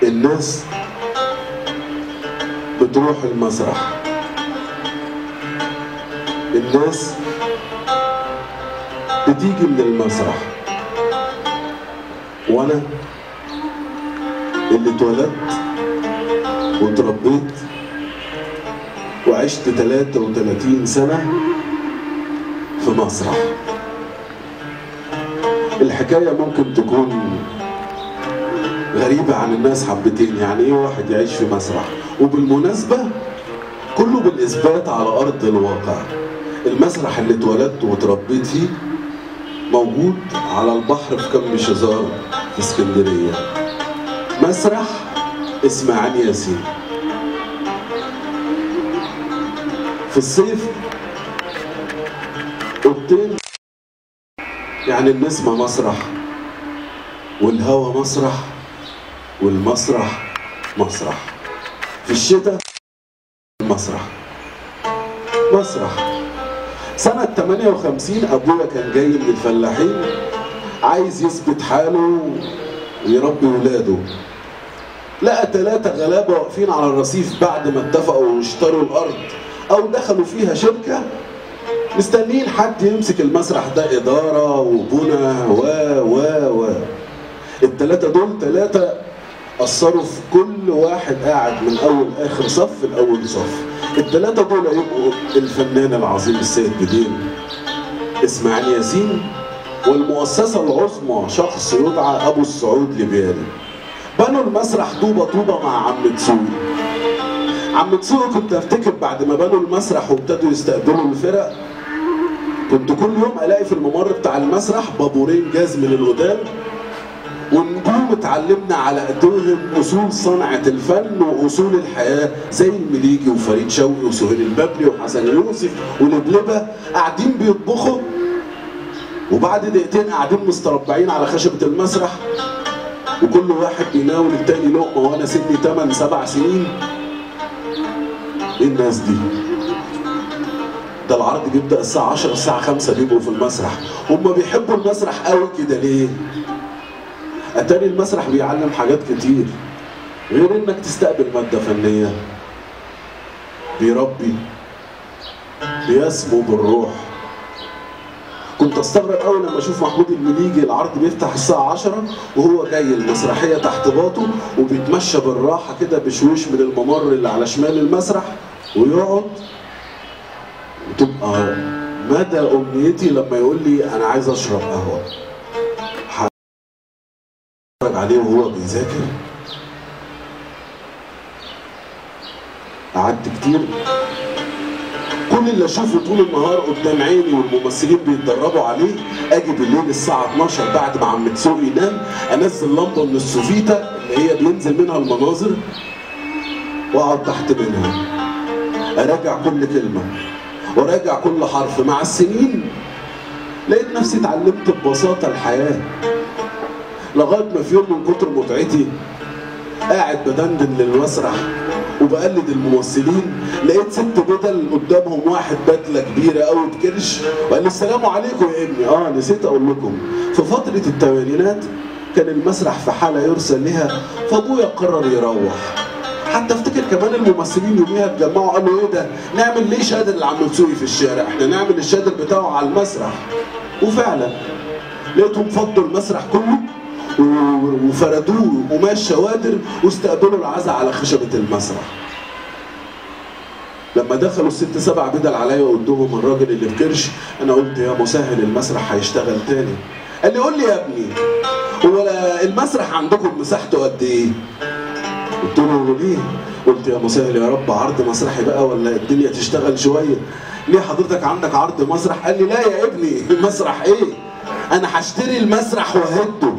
الناس بتروح المسرح، الناس بتيجي من المسرح، وانا اللي اتولدت واتربيت وعشت 33 سنة في مسرح. الحكاية ممكن تكون غريبة عن الناس حبتين، يعني ايه واحد يعيش في مسرح؟ وبالمناسبة كله بالإثبات على أرض الواقع. المسرح اللي اتولدت واتربيت فيه موجود على البحر في كم شزار في اسكندرية، مسرح إسماعيل ياسين. في الصيف اوضتين، يعني النسمة مسرح والهوا مسرح والمسرح مسرح. في الشتاء مسرح سنة 58 أبويا كان جاي من الفلاحين عايز يثبت حاله ويربي ولاده، لقى 3 غلابة واقفين على الرصيف بعد ما اتفقوا واشتروا الأرض أو دخلوا فيها شركة، مستنيين حد يمسك المسرح ده إدارة وبنى و ال3 دول 3 أثروا في كل واحد قاعد من أول آخر صف لأول صف. ال3 دول يبقوا الفنان العظيم السيد بدين إسماعيل ياسين، والمؤسسة العظمى شخص يدعى أبو السعود لبياري. بنوا المسرح طوبة طوبة مع عم تسوقي. عم تسوقي كنت افتكر بعد ما بنوا المسرح وابتدوا يستقبلوا الفرق، كنت كل يوم الاقي في الممر بتاع المسرح بابورين جاز من القدام، ونجوم اتعلمنا على ايديهم اصول صنعة الفن واصول الحياة زي المليجي وفريد شوقي وسهير البابلي وحسن يوسف ولبلبة، قاعدين بيطبخوا وبعد دقيقتين قاعدين مستربعين على خشبة المسرح، وكل واحد بيناول التاني لقمة وانا سني 8 7 سنين. ايه الناس دي؟ ده العرض بيبدأ الساعة 10 الساعة 5 بيبقوا في المسرح. هم بيحبوا المسرح قوي كده ليه؟ اتاري المسرح بيعلم حاجات كتير غير انك تستقبل مادة فنية، بيربي، بيسمو بالروح. كنت استغرب قوي لما اشوف محمود المليجي العرض بيفتح الساعة 10 وهو جاي المسرحية تحت باطه وبيتمشى بالراحة كده بشويش من الممر اللي على شمال المسرح ويقعد، وتبقى مدى أمنيتي لما يقول لي أنا عايز أشرب قهوة. هتفرج عليه وهو بيذاكر. قعدت كتير كل اللي اشوفه طول النهار قدام عيني والممثلين بيتدربوا عليه، اجي بالليل الساعه 12 بعد ما عم تسوقي ينام انزل لمبه من السوفيتا اللي هي بينزل منها المناظر واقعد تحت منها اراجع كل كلمه وراجع كل حرف. مع السنين لقيت نفسي اتعلمت ببساطه الحياه، لغايه ما في يوم من كتر متعتي قاعد بدندن للمسرح وبقلد الممثلين، لقيت 6 بدل قدامهم واحد بدله كبيره قوي بكرش وقال لي السلام عليكم يا ابني. نسيت اقول لكم في فتره الثمانينات كان المسرح في حاله يرسل لها، فابويا قرر يروح. حتى افتكر كمان الممثلين يوميها اتجمعوا قالوا ايه ده؟ نعمل ليه شادر لعم تسوقي في الشارع؟ احنا نعمل الشادر بتاعه على المسرح. وفعلا لقيتهم فضوا المسرح كله وفردوه قماش شوادر واستقبلوا العزاء على خشبة المسرح. لما دخلوا ال6 7 بدل عليا وقدهم الراجل اللي بكرش، انا قلت يا مسهل المسرح هيشتغل تاني. قال لي قول لي يا ابني هو المسرح عندكم مساحته قد ايه؟ قلت له ليه؟ قلت يا مسهل يا رب عرض مسرحي بقى ولا الدنيا تشتغل شويه؟ ليه حضرتك عندك عرض مسرح؟ قال لي لا يا ابني مسرح ايه؟ انا هشتري المسرح وهده.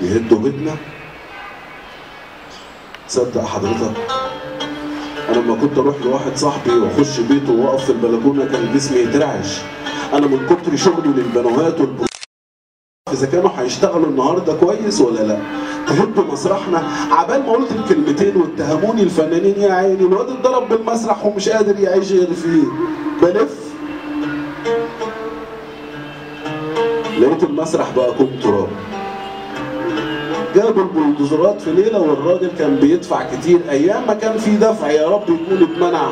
يهدوا بيتنا؟ تصدق حضرتك انا لما كنت اروح لواحد صاحبي واخش بيته واقف في البلكونه كان جسمي يترعش. انا من كتر شغلي للبنوهات اذا كانوا هيشتغلوا النهارده كويس ولا لا. تهدوا مسرحنا. عبال ما قلت الكلمتين واتهموني الفنانين يا عيني الواد اتضرب بالمسرح ومش قادر يعيش غير فيه. بلف لقيت المسرح بقى كوم تراب. جابوا البلدوزرات في ليله والراجل كان بيدفع كتير، ايام ما كان في دفع يا رب يكون اتمنع.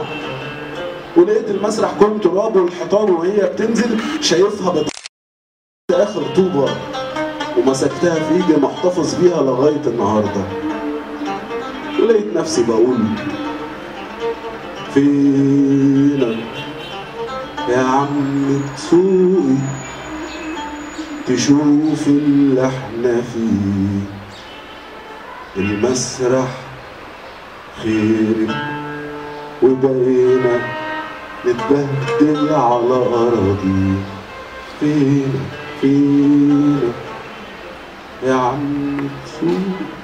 ولقيت المسرح كوم تراب والحيطان وهي بتنزل شايفها اخر طوبه، ومسكتها في ايدي محتفظ بيها لغايه النهارده. ولقيت نفسي بقول فينا يا عم تسوقي تشوف اللي احنا فيه، المسرح خير وبقينا نتبهدل على أراضي. فينا يا عم تسوقي